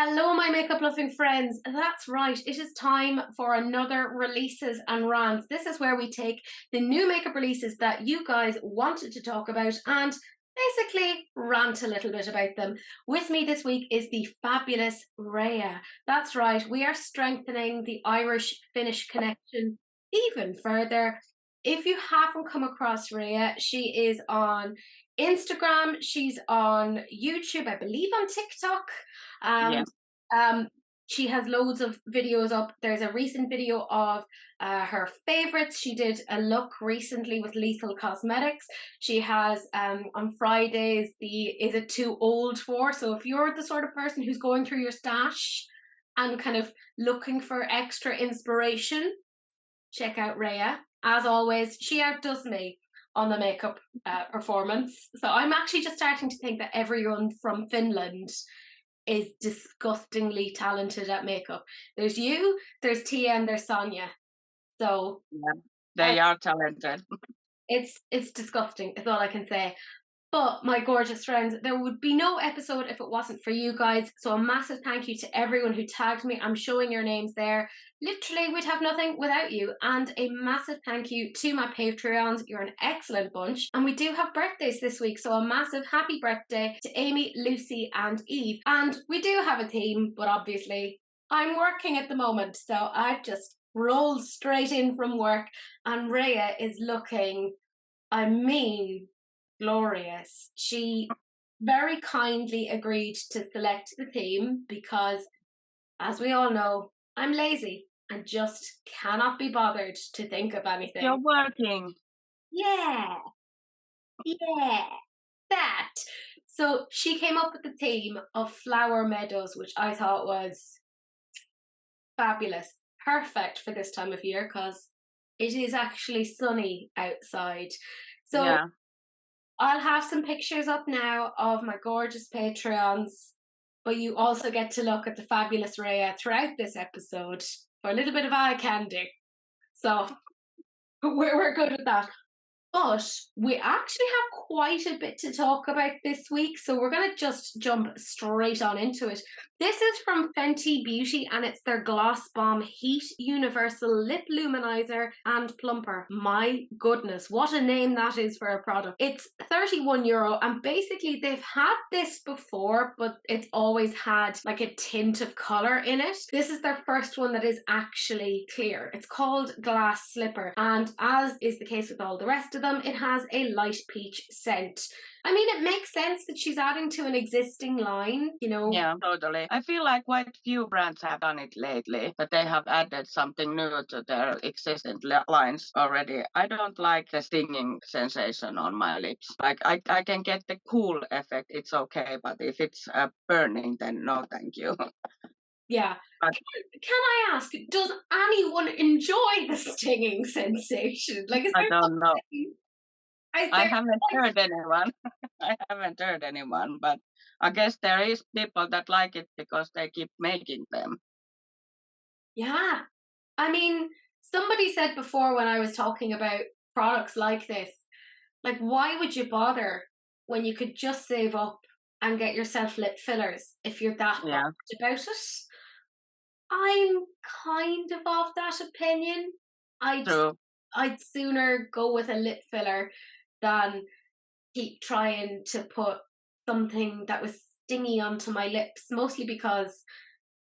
Hello, my makeup loving friends. That's right, it is time for another releases and rants. This is where we take the new makeup releases that you guys wanted to talk about and basically rant a little bit about them. With me this week is the fabulous Rhea. That's right, we are strengthening the Irish Finnish connection even further. If you haven't come across Rhea, she is on Instagram, she's on YouTube, I believe on TikTok. Yeah. And she has loads of videos up. There's a recent video of her favorites. She did a look recently with Lethal Cosmetics. She has on Fridays the Is It Too Old For? So if you're the sort of person who's going through your stash and kind of looking for extra inspiration, check out Rhea. As always, she outdoes me on the makeup performance. So I'm actually just starting to think that everyone from Finland is disgustingly talented at makeup. There's you, there's Tia, and there's Sonia. So Yeah. uh, They are talented. it's disgusting, is all I can say. But my gorgeous friends, there would be no episode if it wasn't for you guys. So a massive thank you to everyone who tagged me. I'm showing your names there. Literally, we'd have nothing without you. And a massive thank you to my Patreons. You're an excellent bunch. And we do have birthdays this week. So a massive happy birthday to Amy, Lucy, and Eve. And we do have a theme, but obviously I'm working at the moment. So I've just rolled straight in from work. And Rhea is looking, glorious. She very kindly agreed to select the theme because, as we all know, I'm lazy and just cannot be bothered to think of anything. You're working. Yeah, yeah, that. So she came up with the theme of flower meadows, which I thought was fabulous, perfect for this time of year because it is actually sunny outside. So Yeah. I'll have some pictures up now of my gorgeous Patreons, but you also get to look at the fabulous Rhea throughout this episode for a little bit of eye candy. So we're good with that. But we actually have quite a bit to talk about this week, so we're going to just jump straight on into it. This is from Fenty Beauty and it's their Gloss Balm Heat Universal Lip Luminizer and Plumper. My goodness, what a name that is for a product. It's €31 and basically they've had this before, but it's always had like a tint of colour in it. This is their first one that is actually clear. It's called Glass Slipper, and as is the case with all the rest of them, it has a light peach scent. I mean, it makes sense that she's adding to an existing line, you know. Yeah, totally. I feel like quite few brands have done it lately, but they have added something new to their existing lines already. I don't like the stinging sensation on my lips. Like I can get the cool effect, it's okay, but if it's burning, then no, thank you. Yeah. But Can I ask, does anyone enjoy the stinging sensation? Like, is I there don't know. something? Is I there haven't like, heard anyone. I haven't heard anyone, but I guess there is people that like it because they keep making them. yeah. I mean, somebody said before when I was talking about products like this, like, why would you bother when you could just save up and get yourself lip fillers if you're that Yeah, bothered about it? I'm kind of that opinion. I'd true. I'd sooner go with a lip filler than keep trying to put something that was stingy onto my lips, mostly because,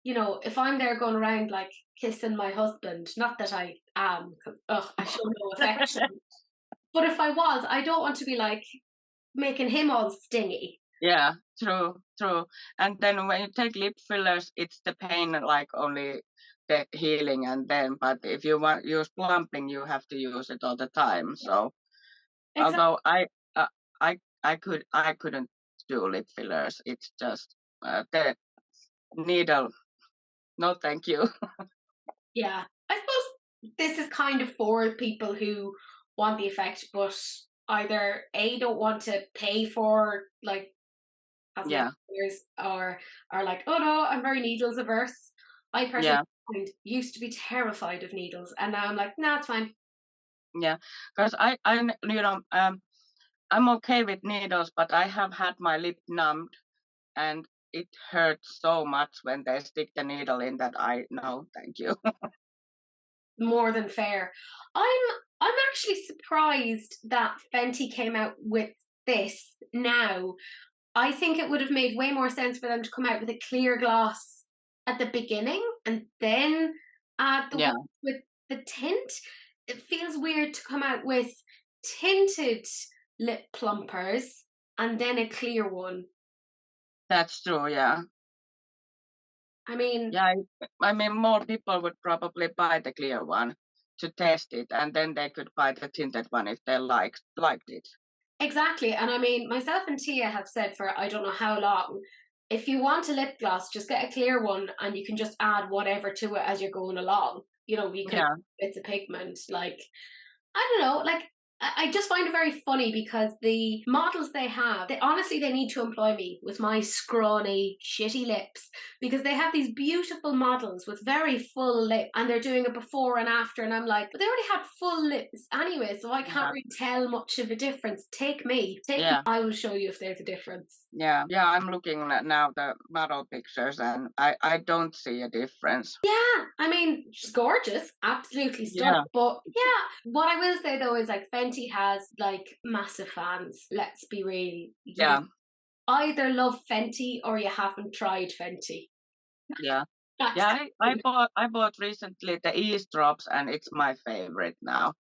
you know, if I'm there going around like kissing my husband, not that I am, because I show no affection, but if I was, I don't want to be like making him all stingy. Yeah, true, true. And then when you take lip fillers, it's the pain like only the healing and then, but if you want use plumping, you have to use it all the time. So Exactly. although uh, I couldn't do lip fillers. It's just the needle. No, thank you. Yeah. I suppose this is kind of for people who want the effect, but either A, don't want to pay for like cosmetic Yeah, fillers, or are like, oh no, I'm very needles averse. I personally yeah, used to be terrified of needles, and now I'm like, nah, it's fine. yeah. Because I'm okay with needles, but I have had my lip numbed, and it hurts so much when they stick the needle in that eye. No, thank you. More than fair. I'm actually surprised that Fenty came out with this now. I think it would have made way more sense for them to come out with a clear gloss at the beginning and then add the Yeah, one with the tint. It feels weird to come out with tinted lip plumpers and then a clear one. that's true. Yeah. I mean, Yeah, I mean, more people would probably buy the clear one to test it, and then they could buy the tinted one if they liked it. exactly. And I mean, myself and Tia have said for I don't know how long, if you want a lip gloss, just get a clear one and you can just add whatever to it as you're going along. You know, you can, Yeah, it's a pigment. Like, I don't know, like, I just find it very funny because the models they have, they honestly they need to employ me with my scrawny, shitty lips because they have these beautiful models with very full lip and they're doing a before and after, and I'm like, but they already had full lips anyway, so I can't yeah, really tell much of a difference. Take me, yeah, I will show you if there's a difference. yeah, yeah. I'm looking at now the model pictures, and I don't see a difference. Yeah, I mean, she's gorgeous, absolutely stunning. Yeah, But yeah, what I will say though is like Fenty has like massive fans. Let's be real. You yeah, either love Fenty or you haven't tried Fenty. yeah, That's yeah. I bought recently the eavesdrops, and it's my favorite now.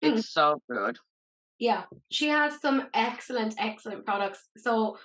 Mm, It's so good. yeah, she has some excellent, excellent products. So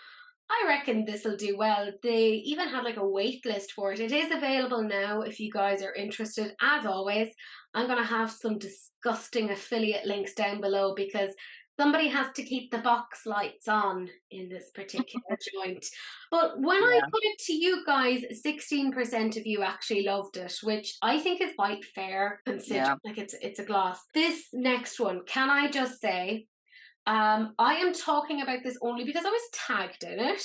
I reckon this will do well. They even had like a wait list for it. It is available now if you guys are interested. As always, I'm going to have some disgusting affiliate links down below because somebody has to keep the box lights on in this particular joint. But when I Yeah, put it to you guys, 16% of you actually loved it, which I think is quite fair considering yeah, like it's a gloss. This next one, can I just say I am talking about this only because I was tagged in it.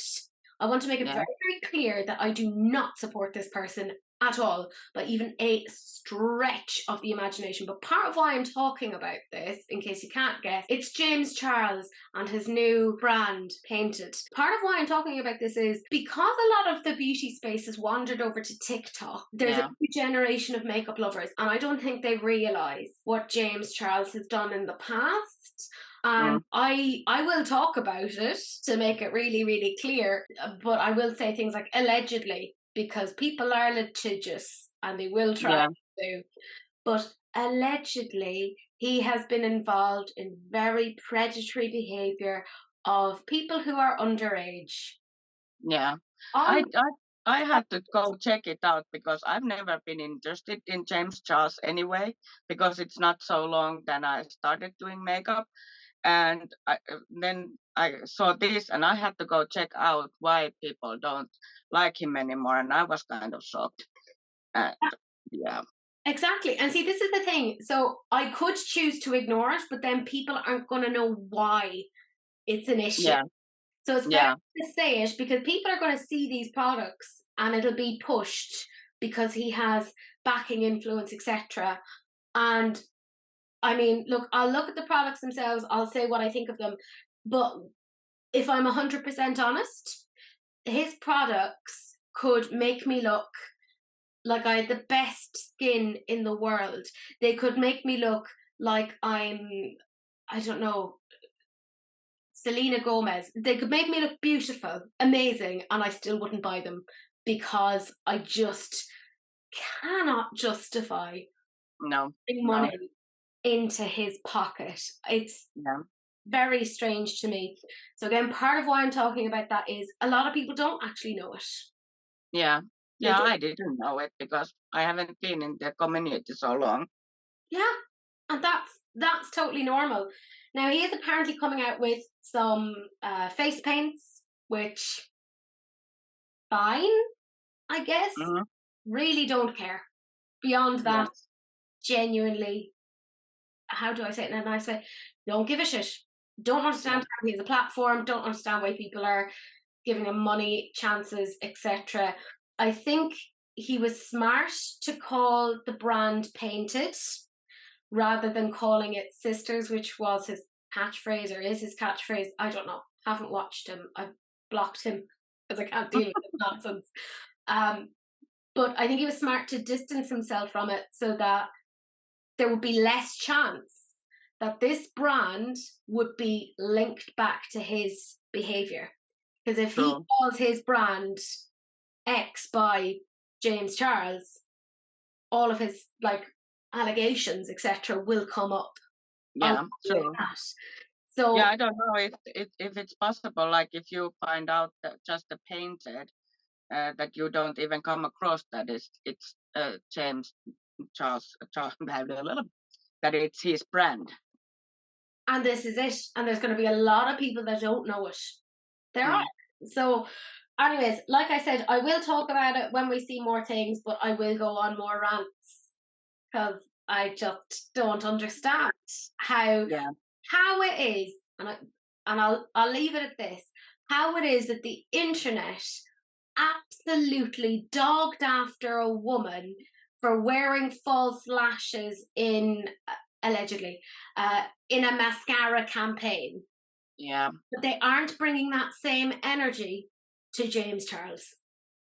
I want to make it yeah, very, very clear that I do not support this person at all, by even a stretch of the imagination. But part of why I'm talking about this, in case you can't guess, it's James Charles and his new brand, Painted. Part of why I'm talking about this is because a lot of the beauty space has wandered over to TikTok, there's a yeah, new generation of makeup lovers, and I don't think they realise what James Charles has done in the past. And mm, I will talk about it to make it really, really clear, but I will say things like allegedly, because people are litigious and they will try yeah, to. But allegedly, he has been involved in very predatory behaviour of people who are underage. yeah. On I I I had to go check it out because I've never been interested in James Charles anyway, because it's not so long then I started doing makeup. And then I saw this, and I had to go check out why people don't like him anymore, and I was kind of shocked. And yeah, Exactly. And see, this is the thing. So I could choose to ignore it, but then people aren't going to know why it's an issue. yeah, So it's better yeah, to say it because people are going to see these products and it'll be pushed because he has backing influence, etc. And I mean, look, I'll look at the products themselves, I'll say what I think of them. But if I'm 100% honest, his products could make me look like I had the best skin in the world. They could make me look like I don't know, Selena Gomez. They could make me look beautiful, amazing, and I still wouldn't buy them because I just cannot justify no, putting no, money into his pocket. It's yeah, very strange to me. So again, part of why I'm talking about that is a lot of people don't actually know it. yeah, They yeah. don't. I didn't know it because I haven't been in the community so long. Yeah, and that's totally normal. Now he is apparently coming out with some face paints, which fine, I guess. Hmm. Really don't care. Beyond that, Yes, genuinely, how do I say it in a nice way? Don't give a shit. Don't yeah, understand how he has a platform. Don't understand why people are giving him money, chances, etc. I think he was smart to call the brand Painted rather than calling it Sisters, which was his catchphrase or is his catchphrase. I don't know. Haven't watched him. I've blocked him. because I can't deal with this nonsense. But I think he was smart to distance himself from it so that there would be less chance that this brand would be linked back to his behavior. Because if he True. calls his brand X by James Charles, all of his like allegations, etc., will come up. Yeah, true. So Yeah, I don't know if it's possible. Like if you find out that just the painted, that you don't even come across that it's James Charles blah, blah, blah, that it's his brand. and this is it. And there's going to be a lot of people that don't know it. There are. So, anyways, like I said, I will talk about it when we see more things, but I will go on more rants because I just don't understand how it is, and I'll leave it at this: how it is that the internet absolutely dogged after a woman for wearing false lashes in allegedly in a mascara campaign. Yeah. But they aren't bringing that same energy to James Charles.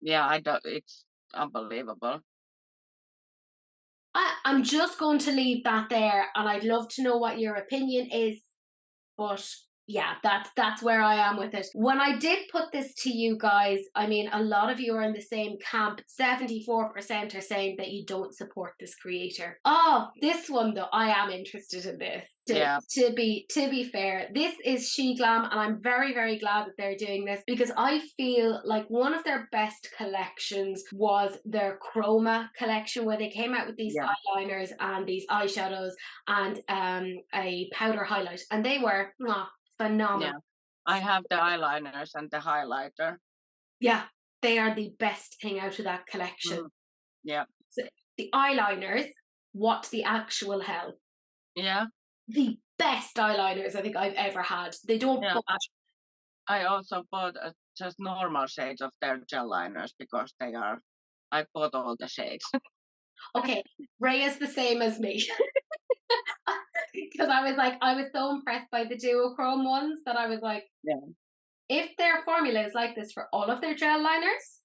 Yeah, I don't. It's unbelievable. I'm just going to leave that there, and I'd love to know what your opinion is. But yeah, that's where I am with it. When I did put this to you guys, I mean, a lot of you are in the same camp. 74% are saying that you don't support this creator. Oh, this one though, I am interested in this. To be fair, this is SHEGLAM, and I'm very, very glad that they're doing this because I feel like one of their best collections was their Chroma collection, where they came out with these eyeliners and these eyeshadows and a powder highlight, and they were phenomenal. Yeah, I have the eyeliners and the highlighter. Yeah, they are the best thing out of that collection. Yeah. So the eyeliners, what the actual hell? Yeah. The best eyeliners I think I've ever had. They don't budge. I also bought just normal shades of their gel liners because I bought all the shades. Okay, Ray is the same as me. Because I was so impressed by the Duochrome ones that I was like, if their formula is like this for all of their gel liners,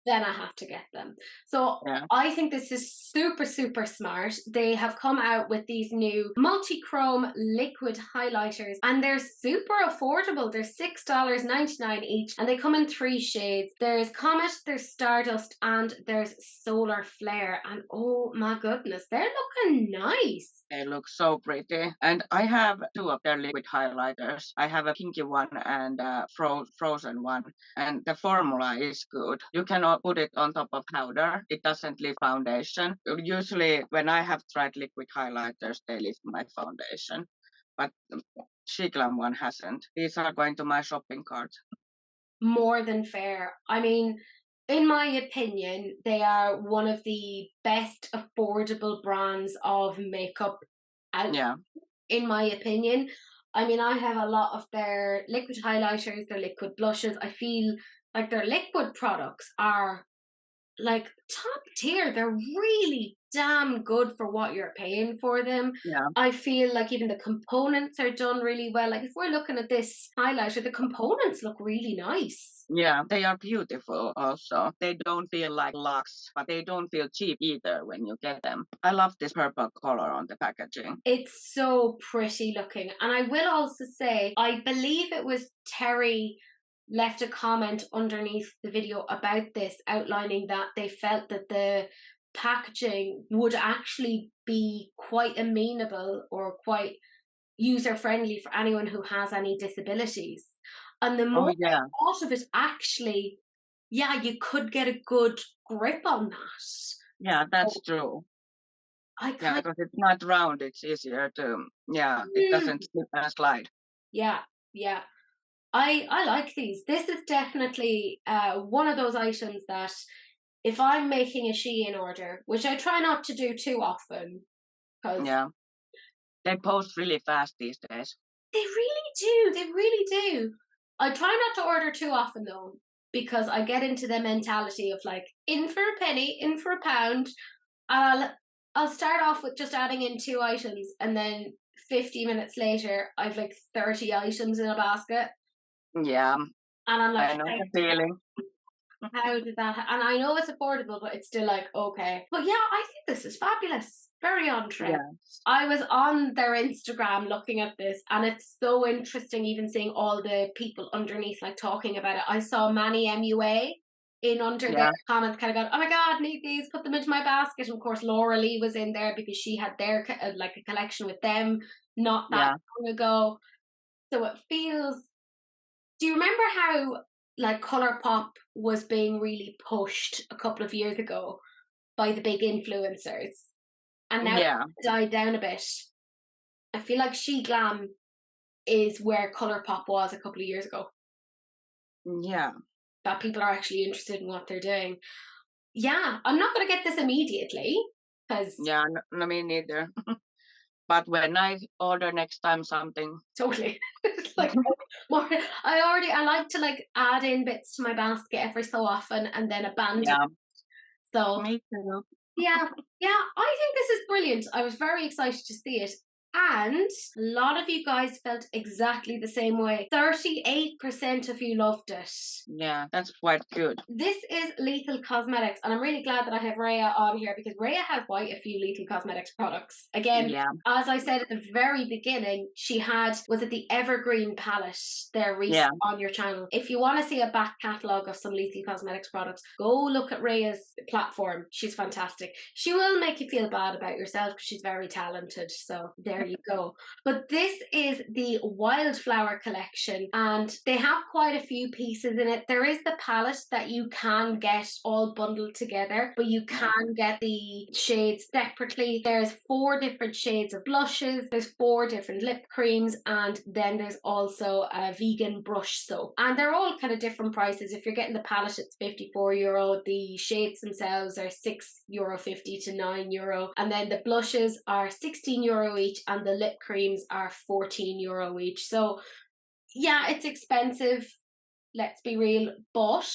then I have to get them. So I think this is super, super smart. They have come out with these new multi-chrome liquid highlighters, and they're super affordable. They're $6.99 each, and they come in 3 shades. There's Comet, there's Stardust, and there's Solar Flare. And oh my goodness, they're looking nice. They look so pretty. And I have 2 of their liquid highlighters. I have a pinky one and a frozen one. And the formula is good. You cannot put it on top of powder. It doesn't leave foundation. Usually when I have tried liquid highlighters, they leave my foundation. But SHEGLAM one hasn't. These are going to my shopping cart. More than fair. I mean, in my opinion, they are one of the best affordable brands of makeup out. Yeah. In my opinion. I mean, I have a lot of their liquid highlighters, their liquid blushes. I feel like their liquid products are like top tier. They're really damn good for what you're paying for them. Yeah. I feel like even the components are done really well. Like if we're looking at this highlighter, the components look really nice. Yeah, they are beautiful also. They don't feel like luxe, but they don't feel cheap either when you get them. I love this purple color on the packaging. It's so pretty looking. And I will also say, I believe it was Terry left a comment underneath the video about this, outlining that they felt that the packaging would actually be quite amenable or quite user friendly for anyone who has any disabilities. And the more I thought of it, actually, you could get a good grip on that. Yeah, that's true. Because it's not round, it's easier to, it doesn't slip and slide. Yeah. I like these. This is definitely one of those items that if I'm making a SHEIN order, which I try not to do too often, because they post really fast these days. They really do. I try not to order too often though, because I get into the mentality of like, in for a penny, in for a pound. I'll start off with just adding in 2 items, and then 50 minutes later I've like 30 items in a basket. Yeah. And I'm like, I know the feeling. how did that and I know it's affordable, but it's still like, okay. But yeah, I think this is fabulous. Very on trend. Yeah. I was on their Instagram looking at this, and it's so interesting even seeing all the people underneath like talking about it. I saw Manny MUA in under their Yeah. comments kind of going, oh my god, need these, put them into my basket. And of course Laura Lee was in there because she had their like a collection with them not that long ago. So it feels, do you remember how like Colourpop was being really pushed a couple of years ago by the big influencers, and now Yeah. it's died down a bit? I feel like SHEGLAM is where Colourpop was a couple of years ago. Yeah. That people are actually interested in what they're doing. Yeah, I'm not going to get this immediately because Yeah, no, me neither. But when I order next time something, totally. It's like more. I like to like add in bits to my basket every so often and then abandon. yeah, So me too. yeah, I think this is brilliant. I was very excited to see it. And a lot of you guys felt exactly the same way. 38% of you loved it. Yeah, that's quite good. This is Lethal Cosmetics, and I'm really glad that I have Rhea on here because Rhea has quite a few Lethal Cosmetics products. Again, Yeah, as I said at the very beginning, she had, was it the Evergreen palette there yeah, on your channel? If you want to see a back catalogue of some Lethal Cosmetics products, go look at Rhea's platform. She's fantastic. She will make you feel bad about yourself because she's very talented. So there you go. But this is the Wildflower collection, and they have quite a few pieces in it. There is the palette that you can get all bundled together, but you can get the shades separately. There's 4 different shades of blushes, there's 4 different lip creams, and then there's also a vegan brush soap. And they're all kind of different prices. If you're getting the palette, it's €54. The shades themselves are €6.50 to €9. And then the blushes are €16 each, and the lip creams are €14 each. So yeah, it's expensive, let's be real, but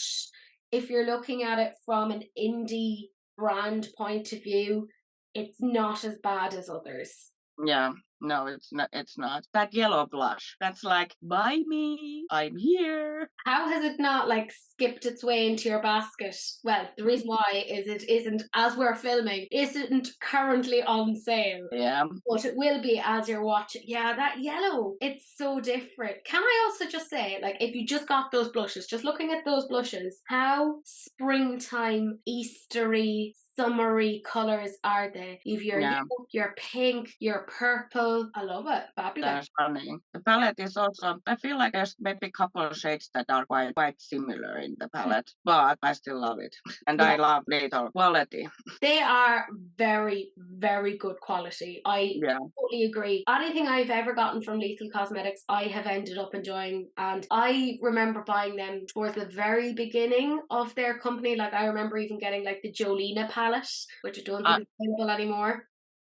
if you're looking at it from an indie brand point of view, it's not as bad as others. yeah. No, it's not. It's not that yellow blush. That's like, buy me. I'm here. How has it not like skipped its way into your basket? Well, the reason why is it isn't, as we're filming, isn't currently on sale. Yeah, But it will be as you're watching. Yeah, that yellow, it's so different. Can I also just say, like, if you just got those blushes, just looking at those blushes, how springtime, Eastery, summery colours are they? You've your yeah. yellow, your pink, your purple. I love it. Fabulous. That's funny. The palette is also. I feel like there's maybe a couple of shades that are quite similar in the palette, but I still love it, and I love little quality. They are very, very good quality. I totally agree. Anything I've ever gotten from Lethal Cosmetics, I have ended up enjoying. And I remember buying them towards the very beginning of their company. Like, I remember even getting like the Jolina palette, which I don't think is available anymore.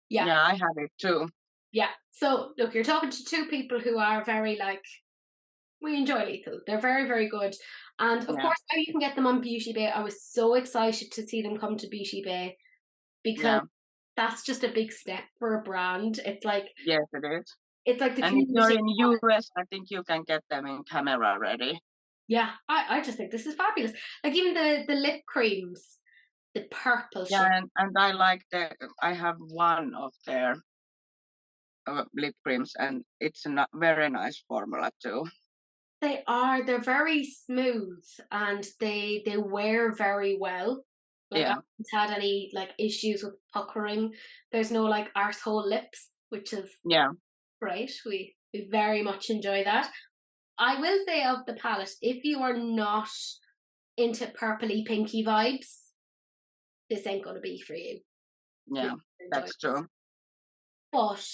Yeah, I have it too. Yeah. So, look, you're talking to 2 people who are very like, we enjoy Lethal. They're very, very good. And of course, now you can get them on Beauty Bay. I was so excited to see them come to Beauty Bay because that's just a big step for a brand. It's like, yes, it is. It's like the and if you're community. in US, I think you can get them in camera ready. Yeah, I just think this is fabulous. Like even the lip creams, the purple shade. And I like I have one of their lip creams, and it's a very nice formula too. They're very smooth and they wear very well. Like I haven't had any like issues with puckering. There's no like arsehole lips, which is great. We very much enjoy that. I will say of the palette, if you are not into purpley pinky vibes, this ain't gonna be for you. Yeah, that's true. But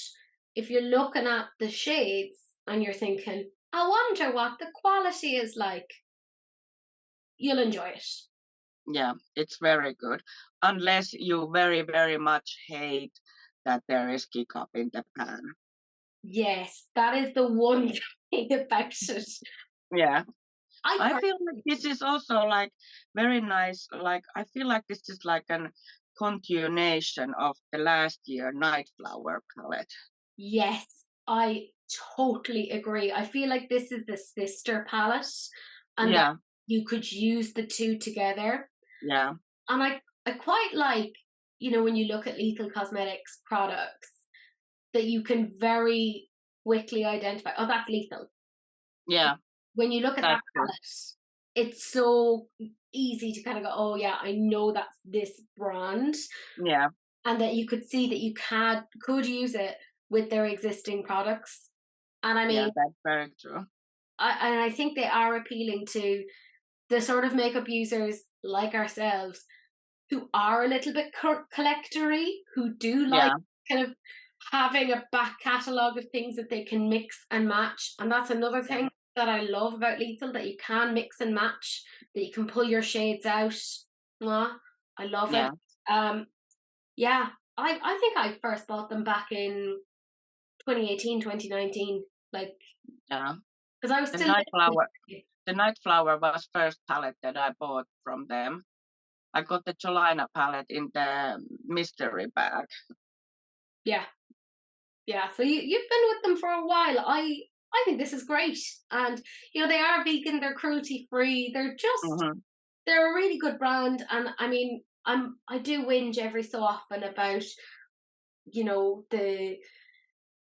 if you're looking at the shades and you're thinking, I wonder what the quality is like, you'll enjoy it. Yeah, it's very good. Unless you very, very much hate that there is kick up in the pan. Yes, that is the one thing about it. Yeah. I feel like this is also like very nice. Like I feel like this is like a continuation of the last year Nightflower palette. Yes, I totally agree. I feel like this is the sister palette. and that Yeah. you could use the two together. Yeah. And I quite like, when you look at Lethal Cosmetics products, that you can very quickly identify, oh, that's Lethal. Yeah. When you look at that That's true. palette, it's so easy to kind of go, oh yeah, I know that's this brand. Yeah. And that you could see that you could use it with their existing products. And I Yeah, mean, that's very true. I think they are appealing to the sort of makeup users like ourselves who are a little bit collectory, who do like Yeah. kind of having a back catalogue of things that they can mix and match. And that's another Yeah. thing that I love about Lethal, that you can mix and match, that you can pull your shades out. Mwah, I love it. Yeah. Yeah, I think I first bought them back in 2018, 2019, like, Yeah. because I was The still Night Flower. living. The Night Flower was first palette that I bought from them. I got the Jolina palette in the mystery bag. Yeah, yeah. So you've been with them for a while. I think this is great, and they are vegan, they're cruelty free, Mm-hmm. they're a really good brand. And I mean, I do whinge every so often about the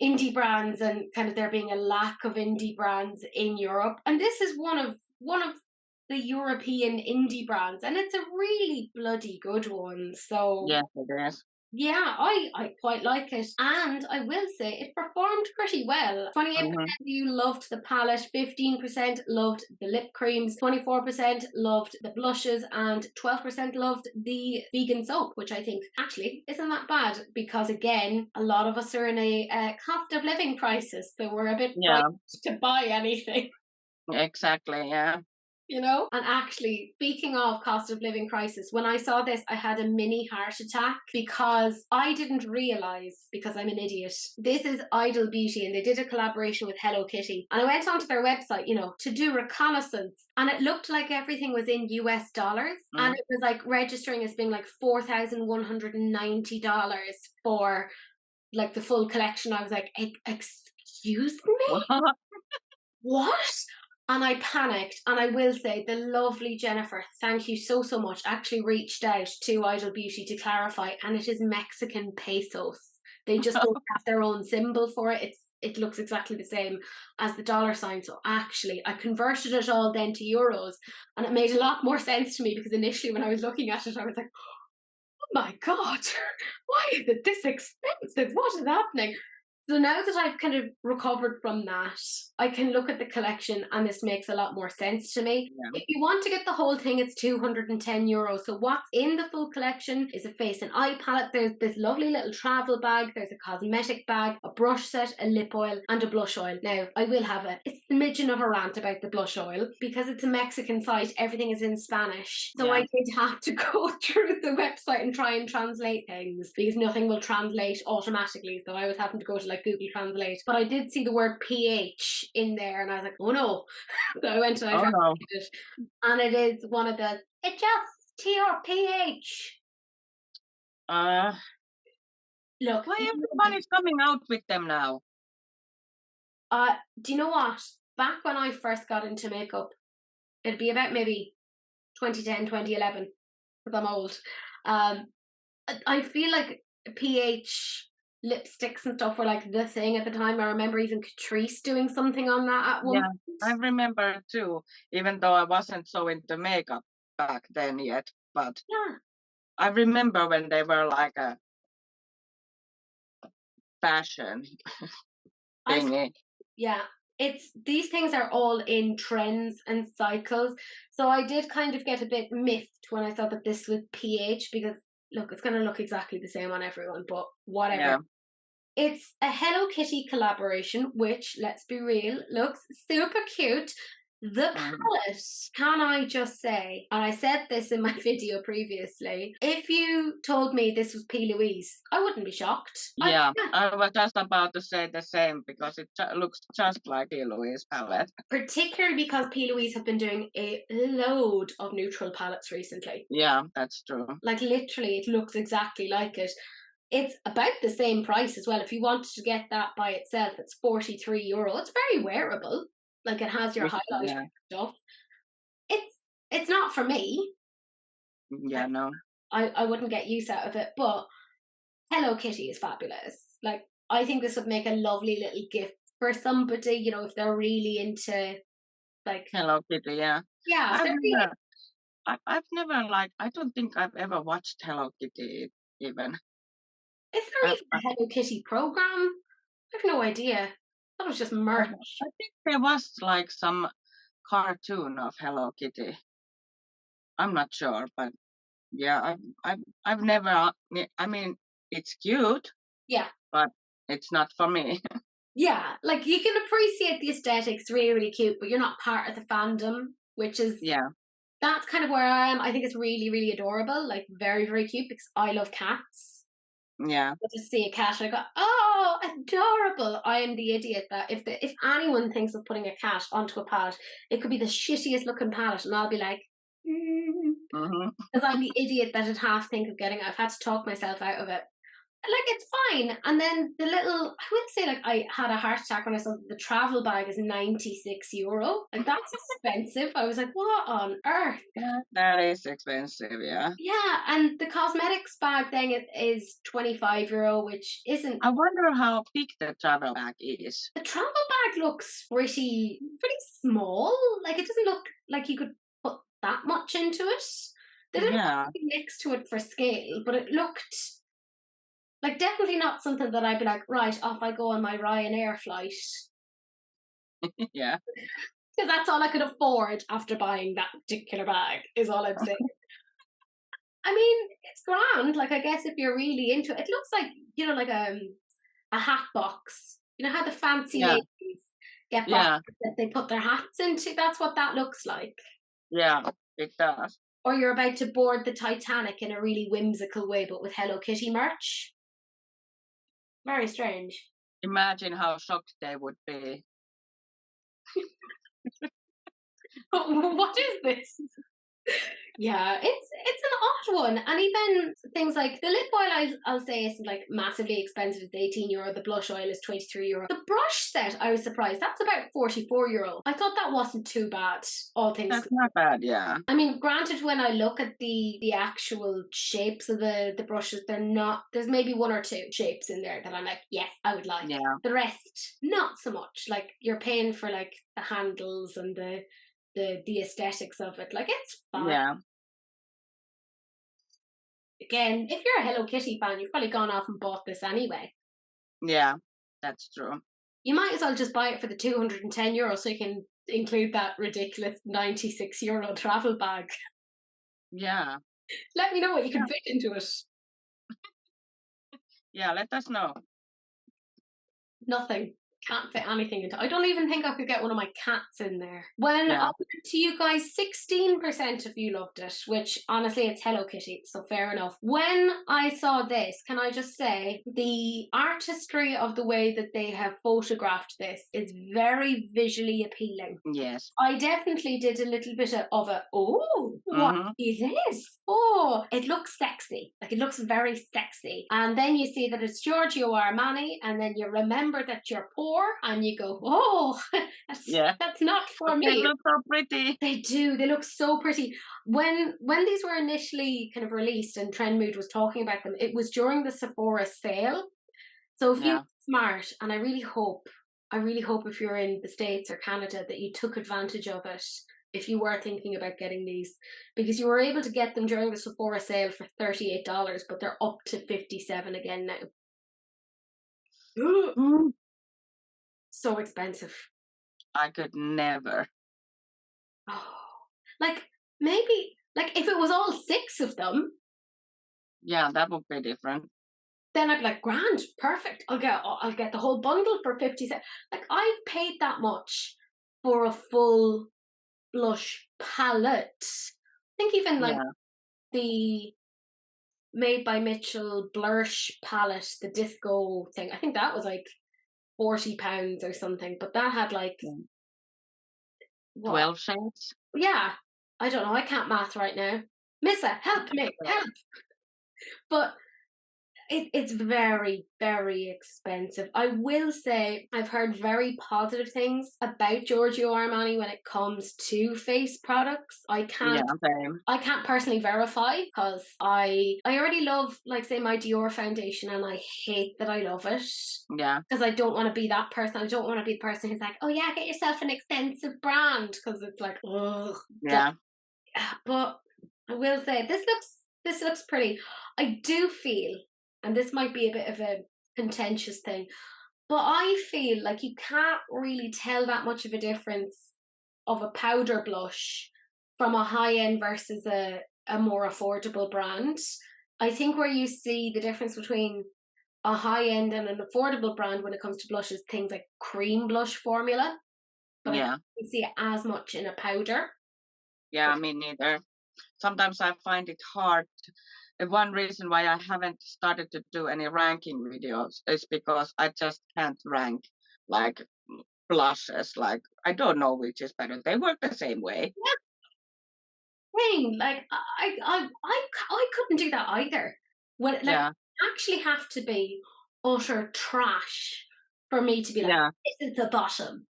indie brands and kind of there being a lack of indie brands in Europe, and this is one of the European indie brands, and it's a really bloody good one. So Yes, it is. yeah, I quite like it, and I will say it performed pretty well. 28% Mm-hmm. you loved the palette, 15% loved the lip creams, 24% loved the blushes, and 12% loved the vegan soap, which I think actually isn't that bad, because again, a lot of us are in a cost of living crisis, so we're a bit Yeah, frightened to buy anything. exactly. Yeah. And actually, speaking of cost of living crisis, when I saw this, I had a mini heart attack because I didn't realize, because I'm an idiot, this is Idol Beauty and they did a collaboration with Hello Kitty. And I went onto their website, to do reconnaissance, and it looked like everything was in US dollars. And Mm. it was like registering as being like $4,190 for like the full collection. I was like, excuse me? What? And I panicked. And I will say, the lovely Jennifer, thank you so, so much, actually reached out to Idol Beauty to clarify. And it is Mexican pesos. They just don't have their own symbol for it. It looks exactly the same as the dollar sign. So actually, I converted it all then to euros. And it made a lot more sense to me, because initially when I was looking at it, I was like, oh my God, why is it this expensive? What is happening? So now that I've kind of recovered from that, I can look at the collection and this makes a lot more sense to me. Yeah. If you want to get the whole thing, it's €210. So what's in the full collection is a face and eye palette. There's this lovely little travel bag. There's a cosmetic bag, a brush set, a lip oil, and a blush oil. Now, I will have a smidgen of a rant about the blush oil. Because it's a Mexican site, everything is in Spanish. So Yeah. I did have to go through the website and try and translate things, because nothing will translate automatically. So I was having to go to like Google Translate. But I did see the word pH in there and I was like, oh no. So I went and I Oh no. translated it. And it is one of the adjusts to your pH. Uh, Look, why everyone is coming out with them now? do you know what? Back when I first got into makeup, it'd be about maybe 2010, 2011, because I'm old. I feel like pH lipsticks and stuff were like the thing at the time. I remember even Catrice doing something on that at one Yeah, I point. remember too, even though I wasn't so into makeup back then yet. But Yeah. I remember when they were like a fashion thingy. Yeah. These things are all in trends and cycles. So I did kind of get a bit miffed when I saw that this was pH, because look, it's gonna look exactly the same on everyone, but whatever. Yeah. It's a Hello Kitty collaboration, which, let's be real, looks super cute. The palette, can I just say, and I said this in my video previously, if you told me this was P. Louise, I wouldn't be shocked. Yeah, I was just about to say the same, because it looks just like a Louise palette. Particularly because P. Louise have been doing a load of neutral palettes recently. Yeah, that's true. Like literally, it looks exactly like it. It's about the same price as well. If you wanted to get that by itself, it's €43. It's very wearable. Like it has your highlighter Yeah. stuff. It's not for me. Yeah, no. I wouldn't get use out of it, but Hello Kitty is fabulous. Like, I think this would make a lovely little gift for somebody, you know, if they're really into, like, Hello Kitty, yeah. yeah, if I've they're really, never, I've never like, I don't think I've ever watched Hello Kitty even. is there I, even a Hello Kitty program? I have no idea. That was just merch. I think there was like some cartoon of Hello Kitty. I'm not sure, but yeah, I've never. I mean, it's cute, Yeah. but it's not for me. Yeah. Like, you can appreciate the aesthetics, really, really cute, but you're not part of the fandom, which is, Yeah, that's kind of where I am. I think it's really, really adorable. Like, very, very cute because I love cats. yeah, I just see a cat and I go, oh, adorable. I am the idiot that if anyone thinks of putting a cat onto a palette, it could be the shittiest looking palette, and I'll be like, hmm, because I'm the idiot that would half think of getting. I've had to talk myself out of it. Like, it's fine. And then the little, I would say, like, I had a heart attack when I saw the travel bag is €96. Like, that's expensive. I was like, what on earth? yeah, that is expensive. Yeah, Yeah, and the cosmetics bag thing is €25, which isn't. I wonder how big the travel bag is. The travel bag looks pretty small. Like, it doesn't look like you could put that much into it. They didn't put Yeah, anything next to it for scale, but it looked like definitely not something that I'd be like, right, off I go on my Ryanair flight. yeah, Because that's all I could afford after buying that particular bag, is all I'm saying. I mean, it's grand. Like, I guess if you're really into it, it looks like, you know, like a hat box. You know how the fancy yeah, ladies get boxes yeah, that they put their hats into? That's what that looks like. yeah. It does. Or you're about to board the Titanic in a really whimsical way, but with Hello Kitty merch. Very strange. Imagine how shocked they would be. What is this? Yeah, it's an odd one, and even things like the lip oil, I'll say isn't like massively expensive. It's €18. The blush oil is €23. The brush set, I was surprised. That's about €44. I thought that wasn't too bad, all things. That's not bad. Yeah, I mean, granted, when I look at the actual shapes of the brushes, they're not. There's maybe one or two shapes in there that I'm like, yes, I would like. yeah, The rest, not so much. Like, you're paying for like the handles and the aesthetics of it. Like, it's fine. yeah, Again, if you're a Hello Kitty fan, you've probably gone off and bought this anyway. yeah. That's true. You might as well just buy it for the €210 so you can include that ridiculous €96 travel bag. Yeah, Let me know what you yeah, can fit into it. yeah. Let us know. Nothing. Can't fit anything into. I don't even think I could get one of my cats in there. When I Yeah, went to you guys, 16% of you loved it, which honestly, it's Hello Kitty, so fair enough. When I saw this, can I just say the artistry of the way that they have photographed this is very visually appealing. yes. I definitely did a little bit of a, oh, what Mm-hmm. is this? Oh, it looks sexy. Like, it looks very sexy. And then you see that it's Giorgio Armani, and then you remember that you're poor, and you go, oh, Yeah. that's not for But they me. look so pretty. They do. They look so pretty. When these were initially kind of released and Trend Mood was talking about them, it was during the Sephora sale. So if you're Yeah. smart, and I really hope if you're in the States or Canada that you took advantage of it if you were thinking about getting these, because you were able to get them during the Sephora sale for $38, but they're up to 57 again now. Mm. So expensive. I could never. Oh, like, maybe, like, if it was all 6 of them, Yeah, that would be different. then I'd be like, grand, perfect. I'll get the whole bundle for 57. Like, I've paid that much for a full blush palette. I think even like Yeah. the Made by Mitchell blush palette, the disco thing, I think that was like £40 or something. But that had like Yeah. what? 12 shades. Yeah, I don't know. I can't math right now. Missa, help me, help! But It's very, very expensive. I will say I've heard very positive things about Giorgio Armani when it comes to face products. Yeah, same. I can't personally verify because I already love, like, say, my Dior foundation, and I hate that I love it Yeah, because I don't want to be that person. I don't want to be the person who's like, oh yeah, get yourself an expensive brand, because it's like, ugh. yeah, But I will say this looks pretty. I do feel, and this might be a bit of a contentious thing, but I feel like you can't really tell that much of a difference of a powder blush from a high end versus a more affordable brand. I think where you see the difference between a high end and an affordable brand when it comes to blushes, things like cream blush formula, but I yeah, don't see it as much in a powder. yeah. Me neither. Sometimes I find it hard. One reason why I haven't started to do any ranking videos is because I just can't rank like blushes. Like I don't know which is better. They work the same way. Thing. Like I couldn't do that either. When like Yeah, actually have to be utter trash for me to be like, yeah, this is the bottom.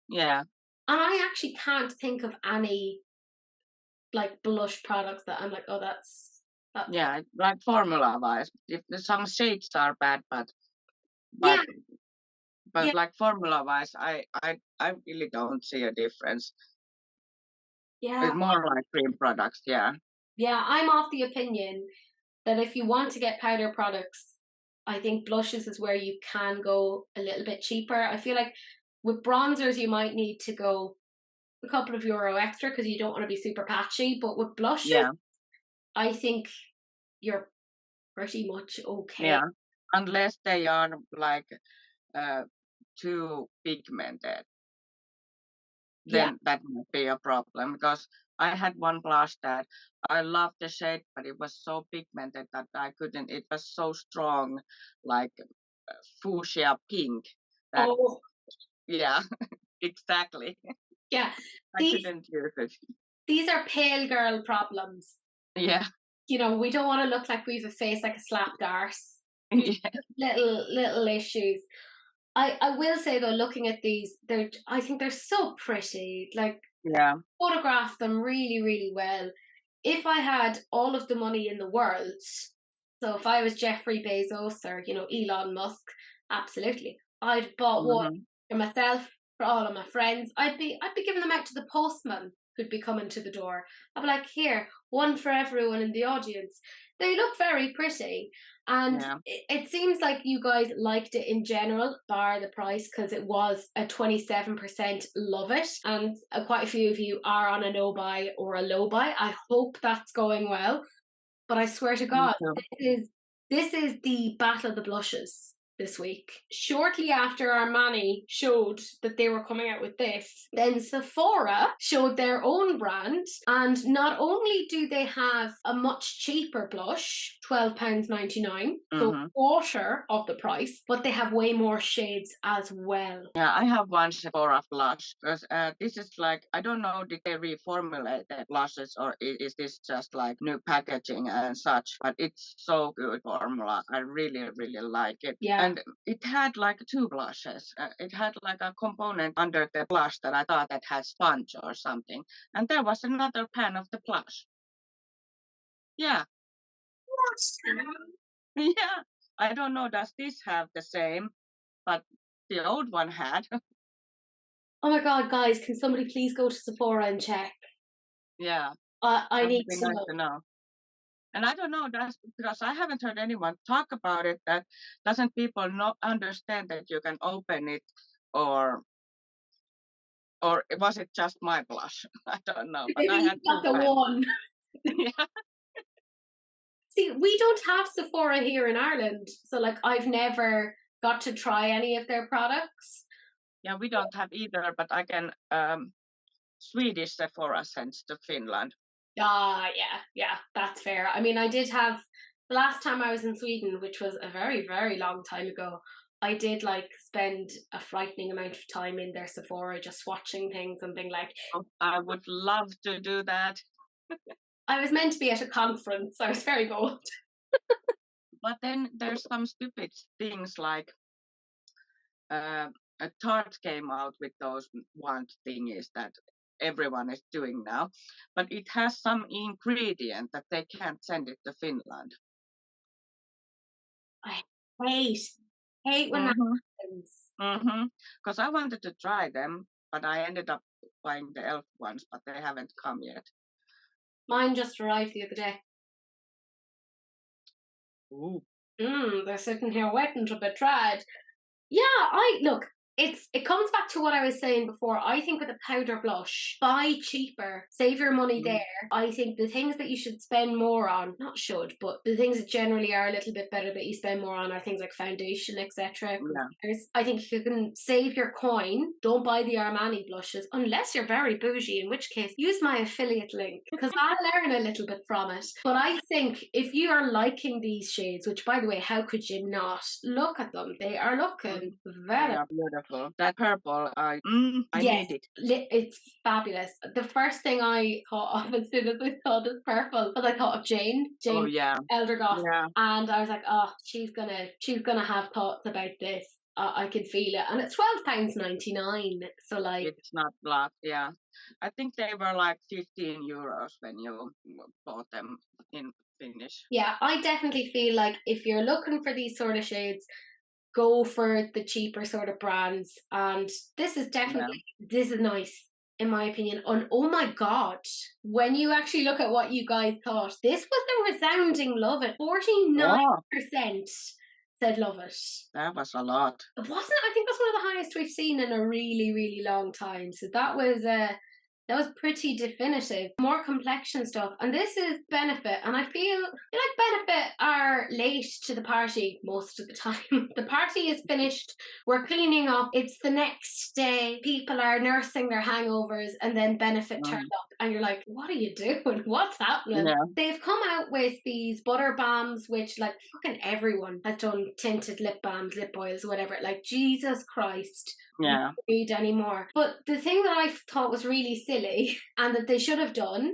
yeah, And I actually can't think of any like blush products that I'm like, oh, that's yeah. Like formula wise, if some shades are bad, but yeah, yeah, like formula wise, I really don't see a difference. yeah, It's more like cream products. Yeah, yeah. I'm of the opinion that if you want to get powder products, I think blushes is where you can go a little bit cheaper. I feel like with bronzers you might need to go a couple of euro extra because you don't want to be super patchy. But with blushes, yeah, I think you're pretty much okay. yeah. Unless they are like uh, too pigmented, Yeah. then that might be a problem. Because I had one blush that I loved the shade, but it was so pigmented that I couldn't. It was so strong, like fuchsia pink. That Oh, yeah, exactly. yeah. I These couldn't use it. these are pale girl problems. Yeah, You know, we don't want to look like we've a face like a slapped arse. These yeah, little issues. I will say though, looking at these, I think they're so pretty. Like, yeah. photograph them really, really well. If I had all of the money in the world, so if I was Jeffrey Bezos or, you know, Elon Musk, absolutely, I'd bought one Hmm. for myself, for all of my friends. I'd be giving them out to the postman who'd be coming to the door. I'd be like, here, one for everyone in the audience. They look very pretty. And Yeah, it seems like you guys liked it in general, bar the price, because it was a 27% love it. And quite a few of you are on a no buy or a low buy. I hope that's going well. But I swear to me God, too. this is the battle of the blushes this week. Shortly after Armani showed that they were coming out with this, then Sephora showed their own brand, and not only do they have a much cheaper blush, £12.99, so a Hmm. quarter of the price, but they have way more shades as well. Yeah, I have one Sephora blush because this is like I don't know did they reformulate the blushes or is this just like new packaging and such, but it's so good formula. I really really like it, Yeah. and it had like two blushes. It had like a component under the blush that I thought that had sponge or something, and there was another pan of the blush. Yeah, yeah. I don't know. Does this have the same? But the old one had. Oh my God, guys, can somebody please go to Sephora and check? Yeah, I that need would be to nice know. to know. And I don't know, that's because I haven't heard anyone talk about it. That doesn't people not understand that you can open it, or was it just my blush? I don't know, but Maybe I you had got two the pens. one. Yeah, See, we don't have Sephora here in Ireland, so like I've never got to try any of their products. yeah, we don't have either, but I can. Swedish Sephora sends to Finland. Ah, yeah, yeah, that's fair. I mean, I did have the last time I was in Sweden, which was a very, very long time ago. I did like spend a frightening amount of time in their Sephora just watching things and being like, Oh, I would love to do that. I was meant to be at a conference. I was very bold. But then there's some stupid things like a Tarte came out with those wand thingies that everyone is doing now, but it has some ingredient that they can't send it to Finland. I hate when that happens. Because I wanted to try them, but I ended up buying the elf ones, but they haven't come yet. Mine just arrived the other day. Ooh. They're sitting here waiting to be tried. Yeah, look, it comes back to what I was saying before. I think with a powder blush, buy cheaper, save your money there. I think the things that you should spend more on, not should, but the things that generally are a little bit better that you spend more on are things like foundation, etc. I think if you can save your coin, don't buy the Armani blushes unless you're very bougie, in which case use my affiliate link because I'll learn a little bit from it. But I think if you are liking these shades, which by the way, how could you not? Look at them. They are looking very beautiful. That purple, I need it. It's fabulous. The first thing I thought of as soon as I saw this purple was I thought of Jane Eldergoss, and I was like, oh, she's gonna have thoughts about this. I can feel it, and it's £12.99. So like, it's not black. Yeah, I think they were like 15 euros when you bought them in Finnish. Yeah, I definitely feel like if you're looking for these sort of shades, go for the cheaper sort of brands. And this is definitely, this is nice, in my opinion. And oh my God, when you actually look at what you guys thought, this was a resounding love it. 49% said love it. That was a lot. It wasn't, I think that's one of the highest we've seen in a really, really long time. So that was pretty definitive. More complexion stuff. And this is Benefit. And I feel like Benefit are late to the party most of the time. The party is finished. We're cleaning up. It's the next day. People are nursing their hangovers. And then Benefit turns up. And you're like, what are you doing? What's happening? Yeah. They've come out with these butter balms, which like fucking everyone has done tinted lip balms, lip oils, whatever. Like, Jesus Christ. Yeah. Don't need anymore. But the thing that I thought was really silly and that they should have done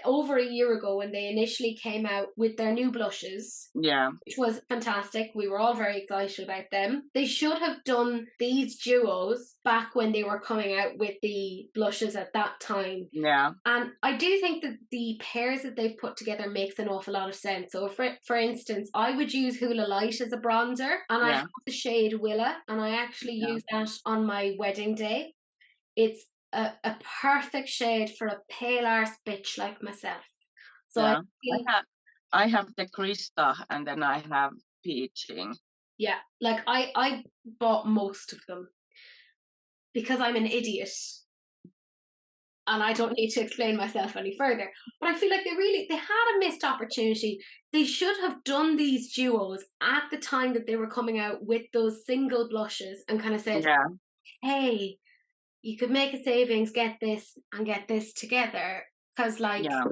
over a year ago when they initially came out with their new blushes, which was fantastic. We were all very excited about them. They should have done these duos back when they were coming out with the blushes at that time. Yeah. And I do think that the pairs that they've put together makes an awful lot of sense. So for instance, I would use Hoola Light as a bronzer, and I have the shade Willa, and I actually use that on my wedding day. It's a perfect shade for a pale arse bitch like myself. So I have the Krista, and then I have Peaching. Yeah, like I bought most of them because I'm an idiot. And I don't need to explain myself any further. But I feel like they had a missed opportunity. They should have done these duos at the time that they were coming out with those single blushes and kind of said, hey, you could make a savings, get this and get this together. Because like... Yeah,